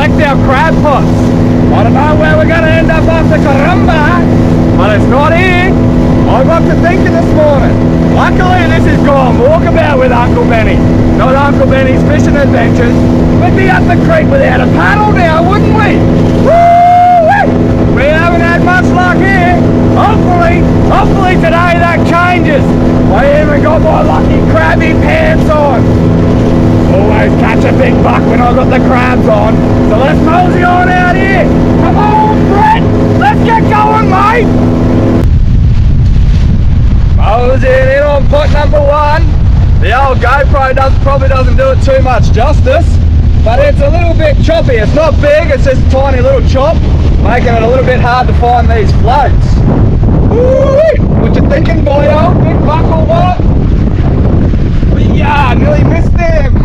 collect our crab pots. I don't know where we're going to end up after Caramba, but it's not here. I got to thinking this morning. Luckily this is gone walkabout with Uncle Benny. Not Uncle Benny's fishing adventures. We'd be up the creek without a paddle now, wouldn't we? Woo! We haven't had much luck here. Hopefully today that changes. I even got my lucky crabby pants on. Always catch a big buck when I've got the crabs on. So let's mosey on out here. Come on, Brett. Let's get going, mate. Moseying in on pot number one. The old GoPro probably doesn't do it too much justice, but it's a little bit choppy. It's not big, it's just a tiny little chop, making it a little bit hard to find these floats. Woo-wee. What you thinking, boyo? Big buck or what? Yeah, nearly missed him.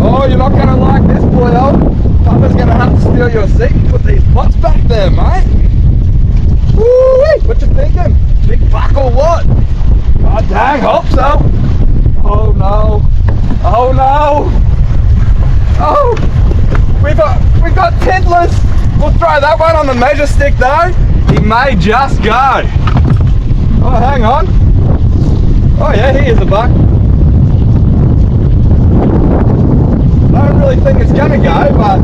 Oh, you're not going to like this, boyo. Papa's going to have to steal your seat and put these pots back there, mate. Woo-wee. What you thinking? Big buck or what? Oh dang, hope so. Oh no. Oh no. Oh, we've got tiddlers. We'll throw that one on the measure stick though. He may just go. Oh, hang on. Oh yeah, he is a buck. I don't really think it's gonna go, but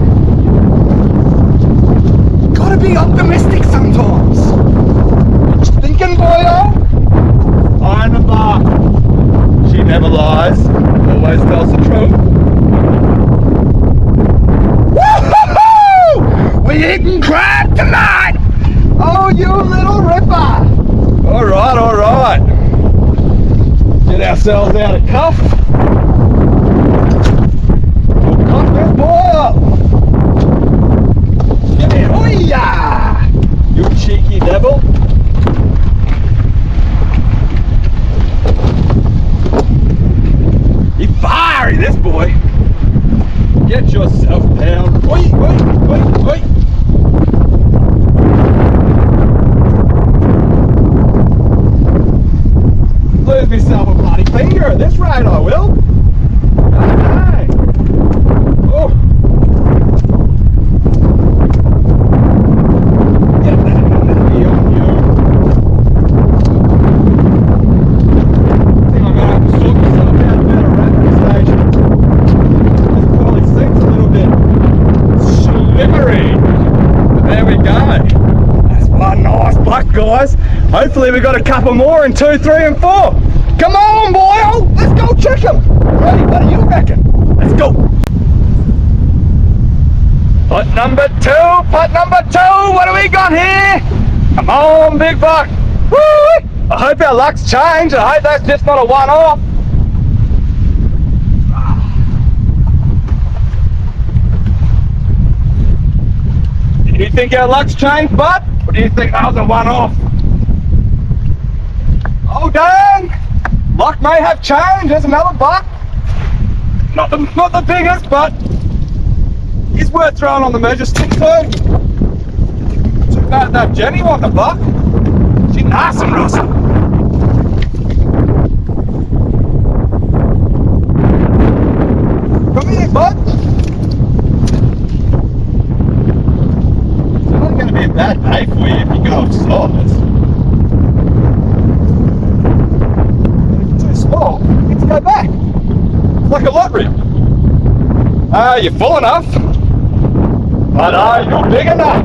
gotta be optimistic sometimes. What you thinking, boyo? I'm a buck. She never lies, always tells the truth. Woo-hoo-hoo! We eating crab tonight! Oh, you little ripper! Alright. Get ourselves out of cuff. We'll cut this boy up. Give me, oh-yeah! You cheeky devil. Fiery, this boy. Get yourself down. Wait. Lose myself a bloody finger at this rate, I will. Okay. Oh. Get that heavy on you. I think I'm gonna have to sort myself out a better wrapping station. This probably sinks a little bit slippery. But there we go. That's one nice buck, guys. Hopefully we got a couple more in 2, 3 and 4. Come on, boy! Let's go check them. Ready? What do you reckon? Let's go. Pot number two. What do we got here? Come on, big buck. Woo! I hope our luck's changed. I hope that's just not a one-off. Do you think our luck's changed, bud? Or do you think that was a one-off? Oh dang! Luck may have changed. There's another buck. Not the biggest, but he's worth throwing on the measure stick too. Too bad that Jenny want the buck. She's nice and rusty. Come here, bud. It's not going to be a bad day for you if you go upstairs. Small, it's go back. It's like a lottery. You're full enough. But you're big enough.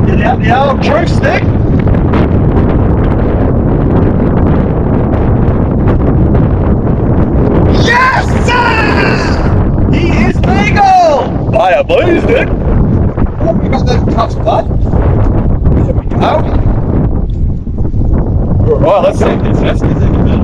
Get out the old truth stick. Yes, sir! He is legal! I believed it. Oh, we got those cuffs, bud. There we go. Alright, let's see if this nest is any better.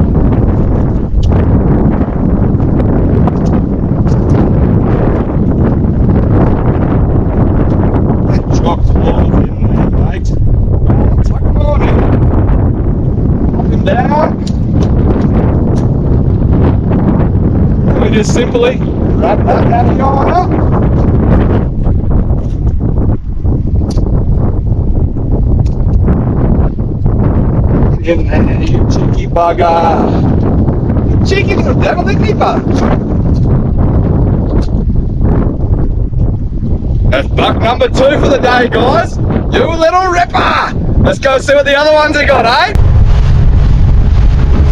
Just simply wrap that happy on up. In there, you cheeky bugger. You cheeky little devil, isn't he, bug? That's buck number 2 for the day, guys. You little ripper. Let's go see what the other ones have got, eh?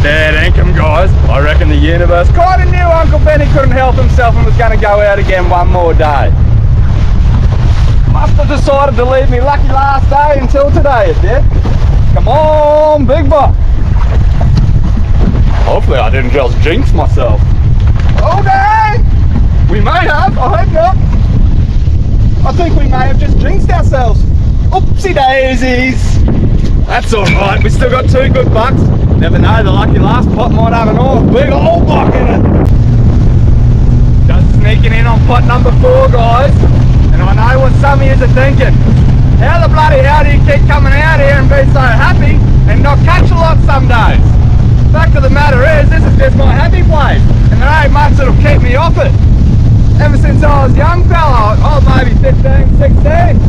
Dead income, guys. I reckon the universe kind of knew Uncle Benny couldn't help himself and was going to go out again one more day. Must have decided to leave me lucky last day until today, it did. Come on, big buck. Hopefully I didn't just jinx myself. Okay! We may have, I hope not. I think we may have just jinxed ourselves. Oopsie daisies. That's alright, we still got 2 good bucks. Never know, the lucky last pot might have an big old buck in it. Just sneaking in on pot number 4, guys. And I know what some of you are thinking. How the bloody hell do you keep coming out here and be so happy and not catch a lot some days? Fact of the matter is, this is just my happy place. And there ain't much that'll keep me off it. Ever since I was a young fella, maybe 15, 16,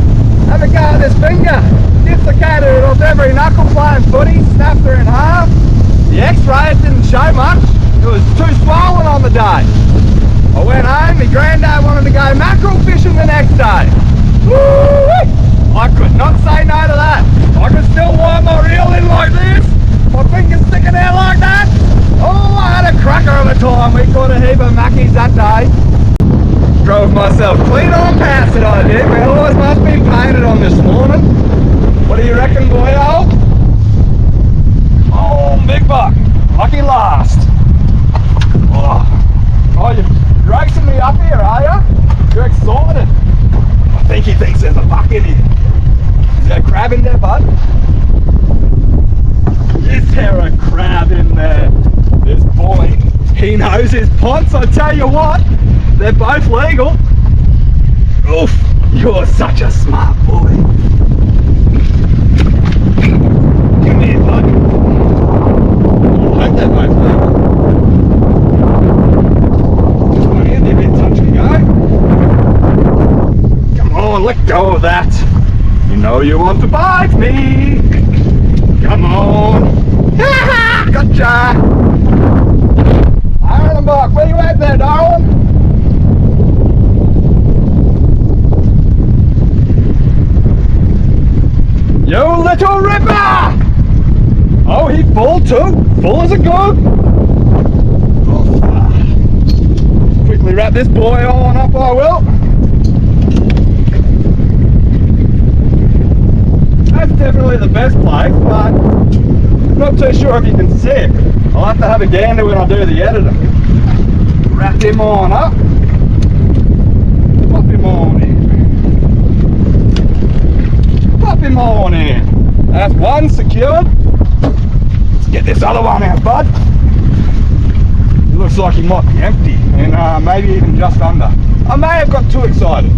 have a go at this finger. Dislocated it off every knuckle playing footy, snapped her in half. The x-rays didn't show much, it was too swollen on the day. I went home, my granddad wanted to go mackerel fishing the next day. Woo-wee! I could not say no to that. I could still wind my reel in like this, my fingers sticking out like that. Oh, I had a cracker of a time. We caught a heap of mackies that day. Drove myself clean on past it, I did. My horse must be painted on this morning. What do you reckon, boyo? Oh, big buck. Lucky last. Oh, you're racing me up here, are you? You're excited. I think he thinks there's a buck in here. Is there a crab in there, bud? Is there a crab in there? This boy, he knows his pots, I tell you what. They're both legal. Oof, you're such a smart boy. Come here, bud. I hope they're both legal. This one here, they're a bit touch and go. Come on, let go of that. You know you want to bite me. Come on. Gotcha. Iron buck, where you at there, darling? You little ripper! Oh, he full too. Full as a goat. Oh, quickly wrap this boy on up, I will. That's definitely the best place, but not too sure if you can see it. I'll have to have a gander when I do the editing. Wrap him on up. Pop him on in. Pop him on in. That's one secured. Let's get this other one out, bud. It looks like he might be empty and maybe even just under. I may have got too excited.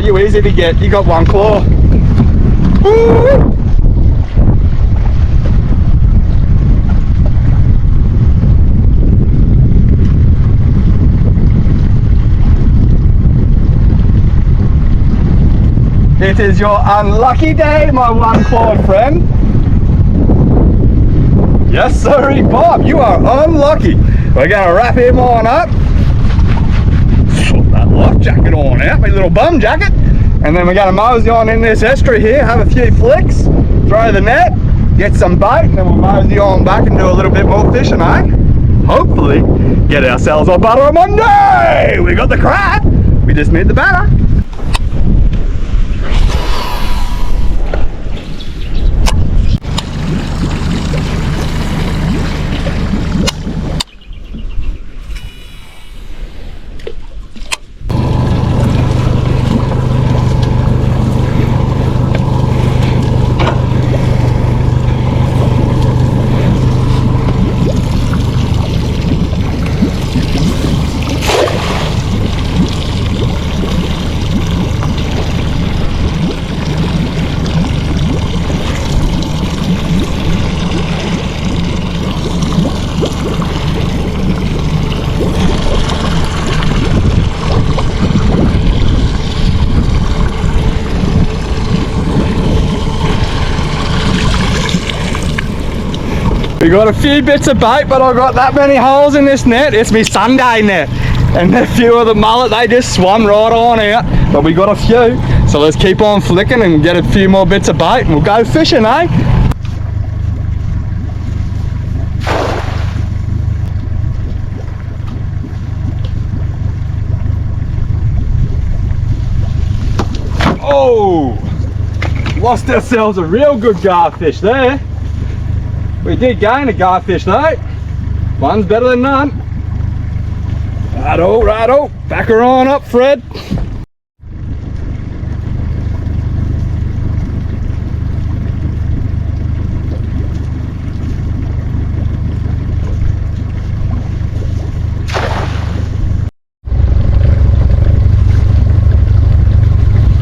You easy to get. You got one claw. Woo! It is your unlucky day, my one-clawed friend. Yes, sirree, Bob, you are unlucky. We're going to wrap him on up. Sort that life jacket on out, my little bum jacket. And then we're going to mosey on in this estuary here, have a few flicks, throw the net, get some bait, and then we'll mosey on back and do a little bit more fishing, eh? Hopefully, get ourselves a butter on Monday. We got the crab. We just need the batter. We got a few bits of bait, but I've got that many holes in this net. It's me Sunday net. And a few of the mullet, they just swum right on out. But we got a few. So let's keep on flicking and get a few more bits of bait and we'll go fishing, eh? Oh! Lost ourselves a real good garfish there. We did gain a garfish though. One's better than none. Righto, righto. Back her on up, Fred.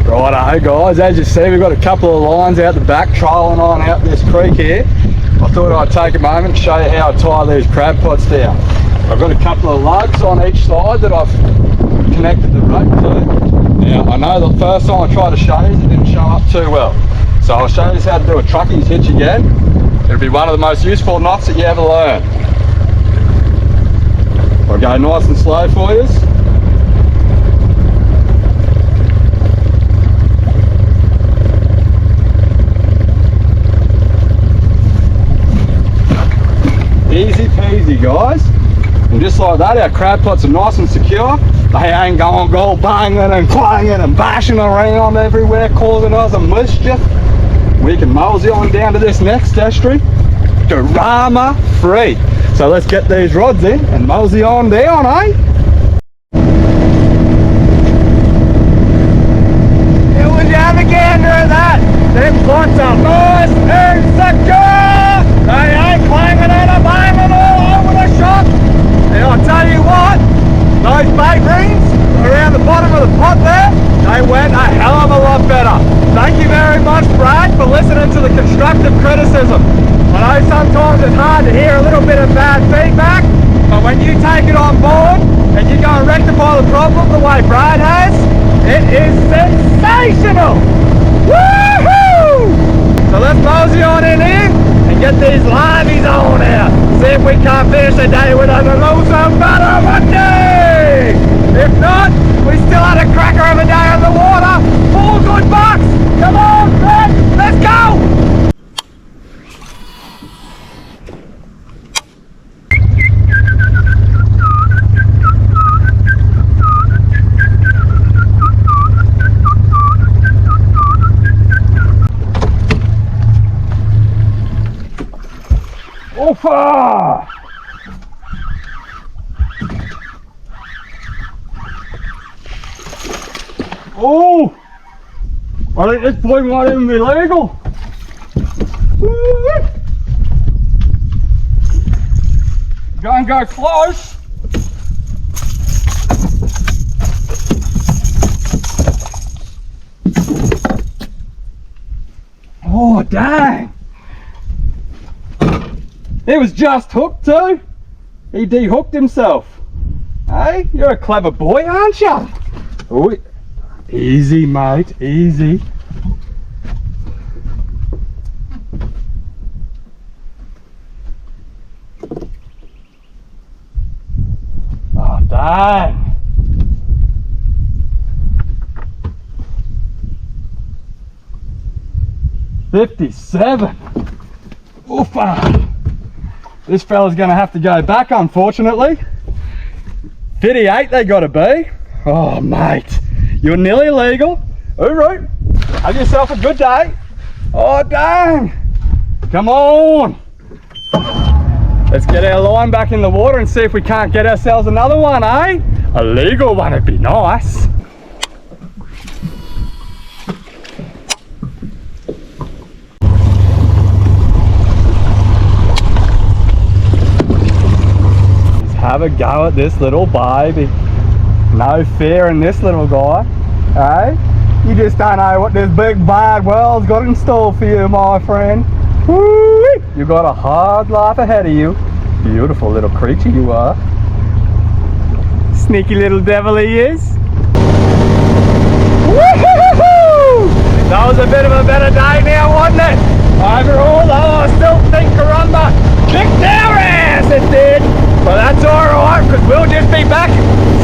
Righto guys, as you see we've got a couple of lines out the back trolling on out this creek here. I thought I'd take a moment to show you how I tie these crab pots down. I've got a couple of lugs on each side that I've connected the rope to. Now I know the first time I tried to show you it didn't show up too well. So I'll show you how to do a truckies hitch again. It'll be one of the most useful knots that you ever learn. I'll go nice and slow for you. Easy peasy guys, and just like that our crab pots are nice and secure. They ain't going go banging and clanging and bashing around everywhere causing us a mischief. We can mosey on down to this next estuary drama free. So let's get these rods in and mosey on down, eh? Here would you have a gander at that? Them pots are nice and secure. They ain't clanging and a banging all over the shop. And I'll tell you what, those bait rings around the bottom of the pot there, they went a hell of a lot better. Thank you very much, Brad, for listening to the constructive criticism. I know sometimes it's hard to hear a little bit of bad feedback, but when you take it on board and you go and rectify the problem the way Brad has, it is sensational. Woohoo! So let's mosey on in here and get these liveys on out. See if we can't finish the day with a some butter Monday. If not, we still had a cracker of a day on the water. 4 good bucks. Come on, Fred, let's go. Oofa! Oh! I think this boy might even be legal. Go close. Oh, dang. He was just hooked too. He de-hooked himself. Hey, you're a clever boy, aren't you? Oh, easy, mate, easy. Oh, dang. $57. Oofa. This fella's gonna have to go back, unfortunately. 58 they gotta be. Oh, mate, you're nearly legal. All right, have yourself a good day. Oh, dang. Come on. Let's get our line back in the water and see if we can't get ourselves another one, eh? A legal one would be nice. Have a go at this little baby. No fear in this little guy, eh? You just don't know what this big bad world's got in store for you, my friend. Woo-wee! You got a hard life ahead of you. Beautiful little creature you are. Sneaky little devil he is. Woo-hoo-hoo-hoo! That was a bit of a better day now, wasn't it? Overall, though, I still think Karumba kicked our ass, it did. But that's alright, because we'll just be back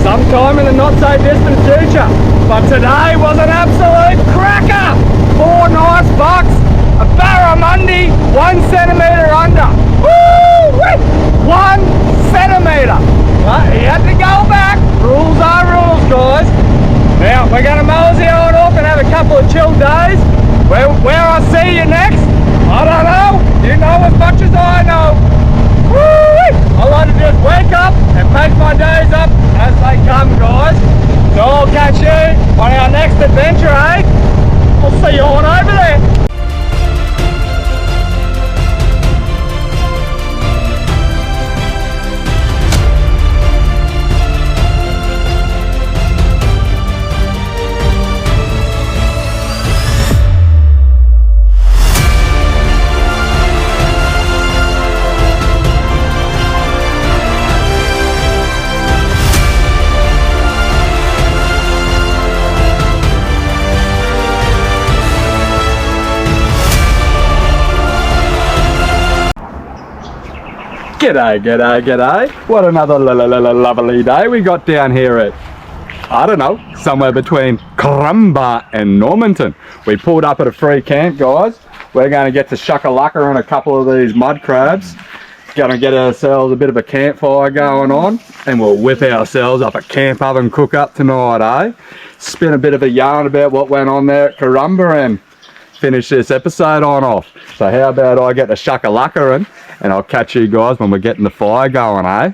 sometime in the not so distant future. But today was an absolute cracker. 4 nice bucks, a barramundi, 1 centimetre under. Woo! 1 centimetre. But he had to go back. Rules are rules, guys. Now we're going to mosey on off and have a couple of chill days. Where I see you next, I don't know. You know as much as I know. Woo! I like to just wake up and make my days up as they come, guys. So I'll catch you on our next adventure, eh? I'll see you on over there. G'day, g'day, g'day. What another lovely day we got down here at, I don't know, somewhere between Crumba and Normanton. We pulled up at a free camp, guys. We're going to get to shuckalacka and a couple of these mud crabs. Going to get ourselves a bit of a campfire going on, and we'll whip ourselves up a camp oven cook up tonight, eh? Spin a bit of a yarn about what went on there at Karumba and finish this episode on off. So how about I get the shuckalacka and I'll catch you guys when we're getting the fire going, eh?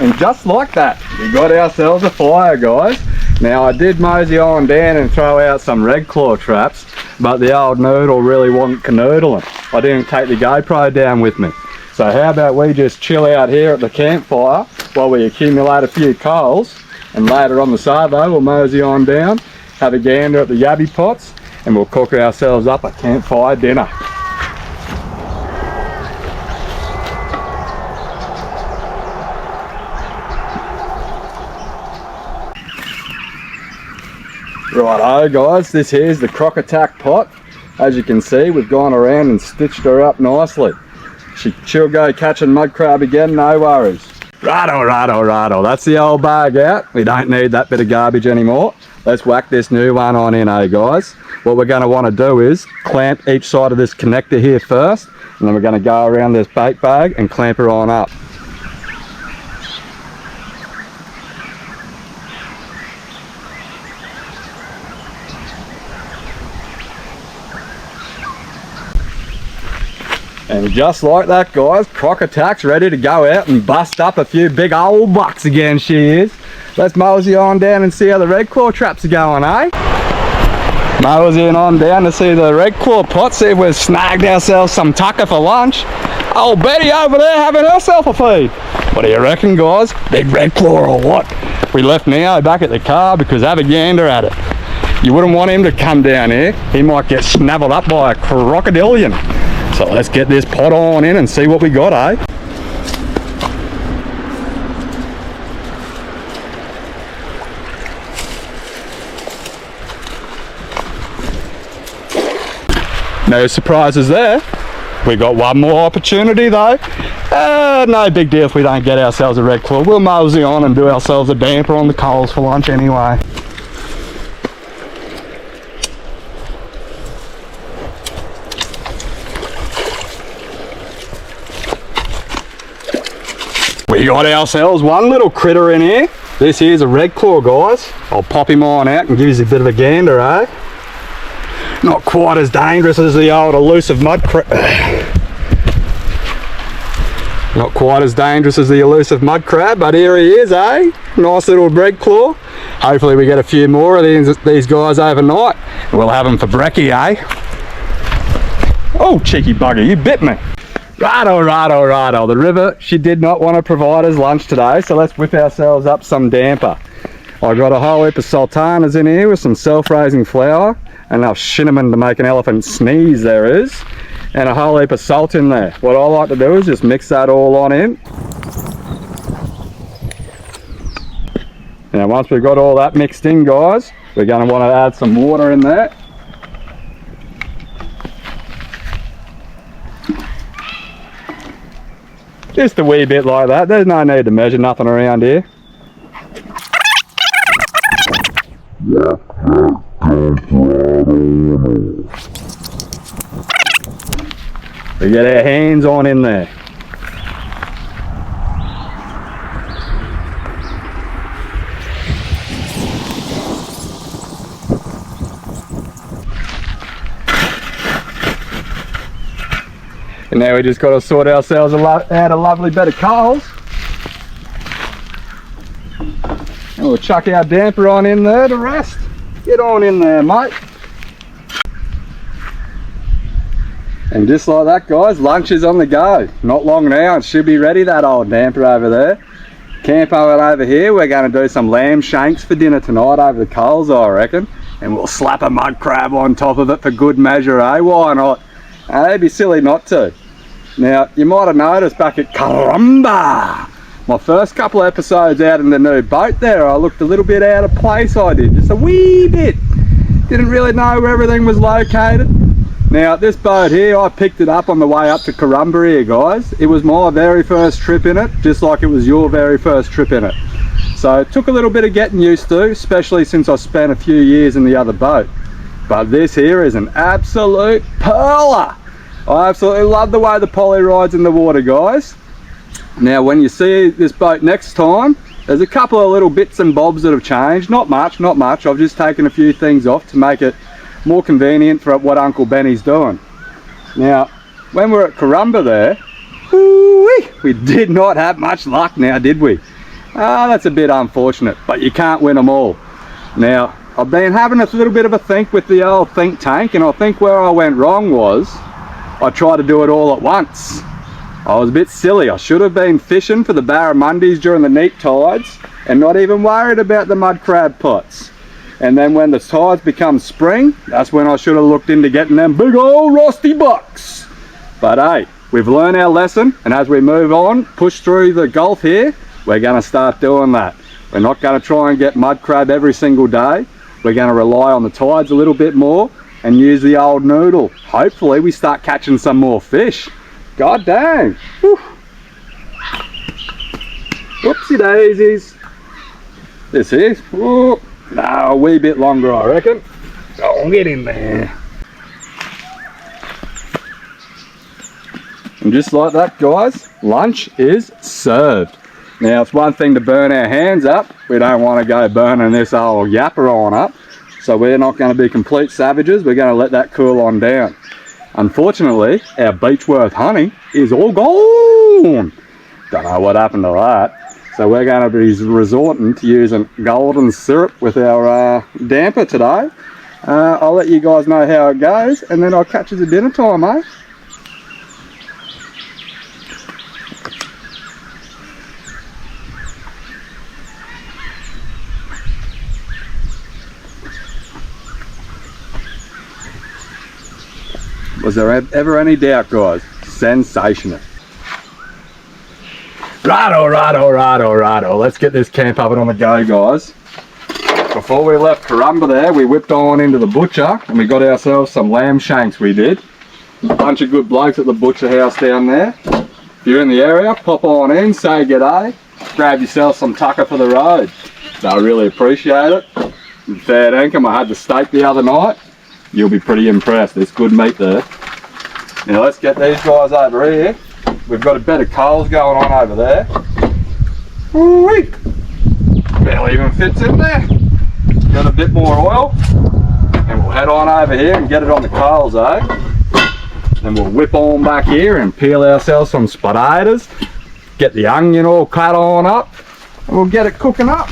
And just like that, we got ourselves a fire, guys. Now I did mosey on down and throw out some red claw traps, but the old noodle really wasn't canoodling. I didn't take the GoPro down with me. So how about we just chill out here at the campfire while we accumulate a few coals, and later on the Savo we'll mosey on down, have a gander at the yabby pots, and we'll cook ourselves up a campfire dinner. Righto guys, this here's the croc attack pot. As you can see, we've gone around and stitched her up nicely. She'll go catching mud crab again, no worries. Righto, that's the old bag out. We don't need that bit of garbage anymore. Let's whack this new one on in, guys. What we're going to want to do is clamp each side of this connector here first, and then we're going to go around this bait bag and clamp her on up. And just like that, guys, Croc Attack's ready to go out and bust up a few big old bucks again, she is. Let's mosey on down and see how the red claw traps are going, eh? Moseying on down to see the red claw pot, see if we've snagged ourselves some tucker for lunch. Old Betty over there having herself a feed. What do you reckon, guys? Big red claw or what? We left Neo back at the car because have a gander at it. You wouldn't want him to come down here. He might get snaveled up by a crocodilian. So let's get this pot on in and see what we got, eh? No surprises there. We got one more opportunity though. No big deal if we don't get ourselves a red claw. We'll mosey on and do ourselves a damper on the coals for lunch anyway. We We got ourselves one little critter in here. This here's a red claw, guys. I'll pop him on out and give you a bit of a gander, eh? Not quite as dangerous as the old elusive mud crab. Not quite as dangerous as the elusive mud crab, but here he is, eh? Nice little red claw. Hopefully we get a few more of these guys overnight. We'll have them for brekkie, eh? Oh, cheeky bugger, you bit me. Righto. The river, she did not want to provide us lunch today, so let's whip ourselves up some damper. I got a whole heap of sultanas in here with some self-raising flour, enough cinnamon to make an elephant sneeze there is, and a whole heap of salt in there. What I like to do is just mix that all on in. Now once we've got all that mixed in, guys, we're going to want to add some water in there. Just a wee bit like that. There's no need to measure nothing around here. We get our hands on in there. And now we just got to sort ourselves out a lovely bed of coals. And we'll chuck our damper on in there to rest. Get on in there, mate. And just like that, guys, lunch is on the go. Not long now, it should be ready, that old damper over there. Campfire over here, we're going to do some lamb shanks for dinner tonight over the coals, I reckon. And we'll slap a mud crab on top of it for good measure, eh? Why not? It'd be silly not to. Now, you might have noticed back at Caramba, my first couple of episodes out in the new boat there, I looked a little bit out of place, I did. Just a wee bit. Didn't really know where everything was located. Now, this boat here, I picked it up on the way up to Caramba here, guys. It was my very first trip in it, just like it was your very first trip in it. So it took a little bit of getting used to, especially since I spent a few years in the other boat. But this here is an absolute perler. I absolutely love the way the poly rides in the water, guys. Now when you see this boat next time, there's a couple of little bits and bobs that have changed. Not much. I've just taken a few things off to make it more convenient for what Uncle Benny's doing. Now, when we're at Caramba there, we did not have much luck now, did we? That's a bit unfortunate, but you can't win them all. Now, I've been having a little bit of a think with the old think tank, and I think where I went wrong was I tried to do it all at once. I was a bit silly. I should have been fishing for the barramundis during the neap tides and not even worried about the mud crab pots. And then when the tides become spring, that's when I should have looked into getting them big old rusty bucks. But hey, we've learned our lesson, and as we move on, push through the Gulf here, we're going to start doing that. We're not going to try and get mud crab every single day. We're going to rely on the tides a little bit more and use the old noodle. Hopefully we start catching some more fish. God dang. Whew. Whoopsie daisies. This here, whoop. No, a wee bit longer I reckon. Oh, get in there. And just like that, guys, lunch is served. Now it's one thing to burn our hands up. We don't want to go burning this old yapper on up. So we're not going to be complete savages. We're going to let that cool on down. Unfortunately, our Beechworth honey is all gone. Don't know what happened to that. So we're going to be resorting to using golden syrup with our damper today. I'll let you guys know how it goes, and then I'll catch you at dinner time, eh? Was there ever any doubt, guys? Sensational. Righto. Let's get this camp oven on the go, guys. Before we left Caramba there, we whipped on into the butcher and we got ourselves some lamb shanks, we did. A bunch of good blokes at the butcher house down there. If you're in the area, pop on in, say g'day, grab yourself some tucker for the road. They'll really appreciate it. And fair dinkum, I had the steak the other night. You'll be pretty impressed. There's good meat there. Now let's get these guys over here. We've got a bed of coals going on over there. Ooh-wee. Barely even fits in there. Got a bit more oil. And we'll head on over here and get it on the coals, eh? Then we'll whip on back here and peel ourselves some potatoes. Get the onion all cut on up. And we'll get it cooking up.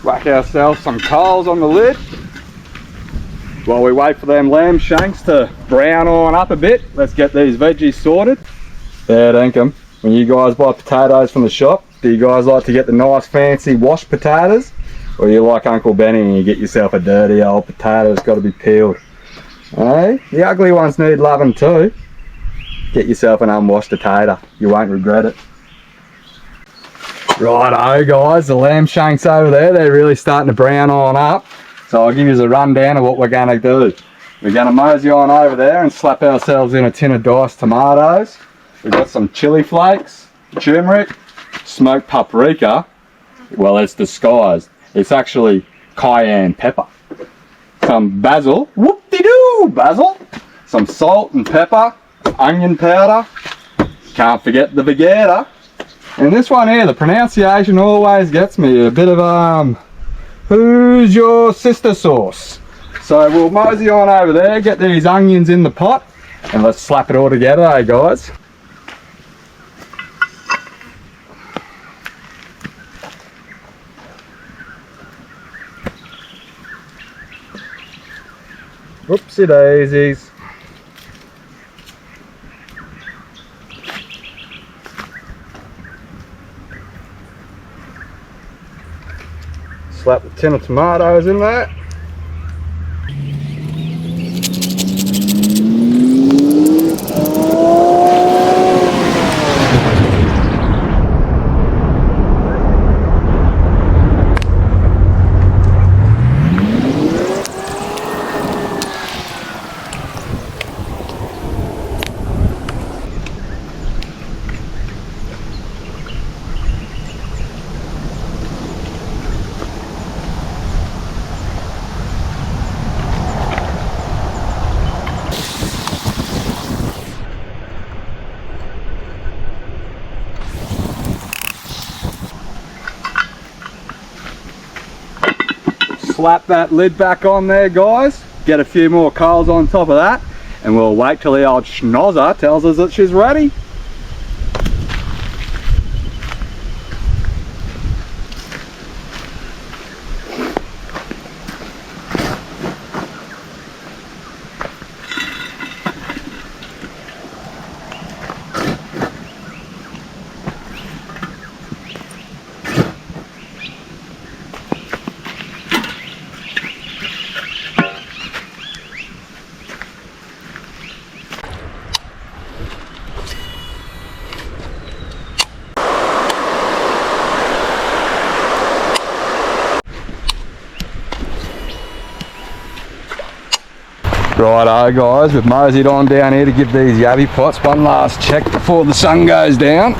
Whack ourselves some coals on the lid while we wait for them lamb shanks to brown on up a bit. Let's get these veggies sorted. Fair dinkum. When you guys buy potatoes from the shop, do you guys like to get the nice fancy washed potatoes, or you like Uncle Benny and you get yourself a dirty old potato that's got to be peeled? Hey, the ugly ones need loving too. Get yourself an unwashed potato, you won't regret it. Righto guys, the lamb shanks over there, they're really starting to brown on up. So I'll give you a rundown of what we're going to do. We're going to mosey on over there and slap ourselves in a tin of diced tomatoes. We've got some chili flakes, turmeric, smoked paprika. Well, it's disguised. It's actually cayenne pepper. Some basil, whoop-de-doo, basil. Some salt and pepper, onion powder. Can't forget the baguette. And this one here, the pronunciation always gets me. A bit of, who's your sister sauce? So we'll mosey on over there, get these onions in the pot, and let's slap it all together, eh guys? Whoopsie daisies. Slap the tin of tomatoes in there. Slap that lid back on there guys, get a few more coals on top of that, and we'll wait till the old schnozzer tells us that she's ready. Righto guys, we've moseyed on down here to give these yabby pots one last check before the sun goes down.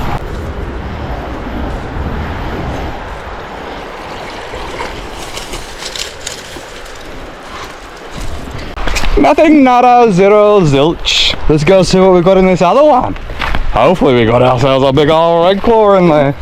Nothing, nada, zero, zilch. Let's go see what we've got in this other one. Hopefully we got ourselves a big old red claw in there.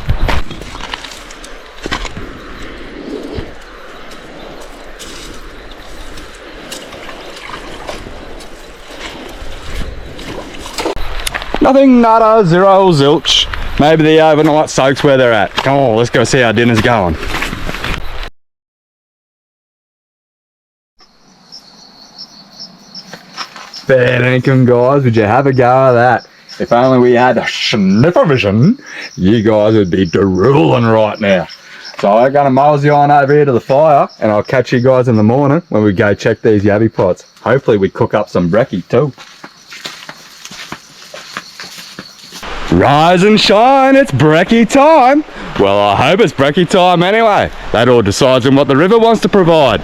Nothing, nada, zero, zilch. Maybe the overnight soak's where they're at. Come on, let's go see how dinner's going. Fair dinkum guys, would you have a go at that? If only we had a sniffer vision, you guys would be drooling right now. So I'm going to mosey on over here to the fire, and I'll catch you guys in the morning when we go check these yabby pots. Hopefully we cook up some brekkie too. Rise and shine, it's brekkie time. Well, I hope it's brekkie time anyway. That all decides on what the river wants to provide.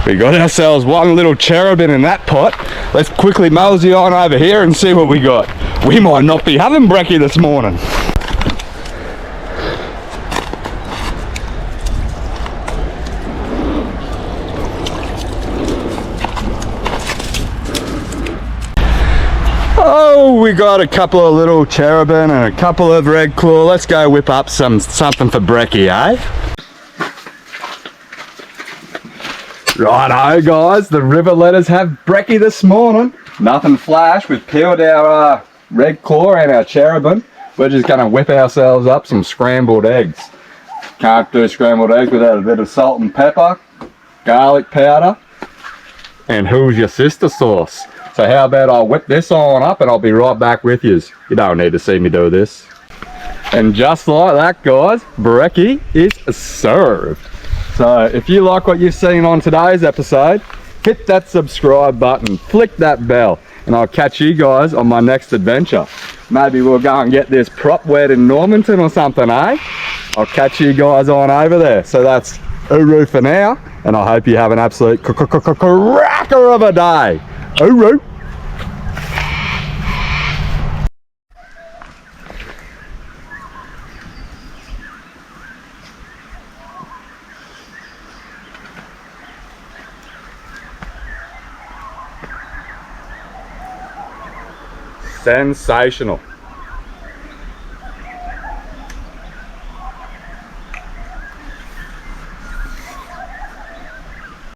We got ourselves one little cherubin in that pot. Let's quickly mosey on over here and see what we got. We might not be having brekkie this morning. Oh, we got a couple of little cherubin and a couple of red claw. Let's go whip up something for brekkie, eh? Righto guys, the river let us have brekkie this morning. Nothing flash, we've peeled our red claw and our cherubin. We're just going to whip ourselves up some scrambled eggs. Can't do scrambled eggs without a bit of salt and pepper, garlic powder, and who's your sister sauce. So how about I whip this on up and I'll be right back with you. You don't need to see me do this. And just like that guys, brekkie is served. So if you like what you've seen on today's episode, hit that subscribe button, flick that bell, and I'll catch you guys on my next adventure. Maybe we'll go and get this prop wet in Normanton or something, eh? I'll catch you guys on over there. So that's hooroo for now, and I hope you have an absolute cracker of a day. Hooroo! Sensational.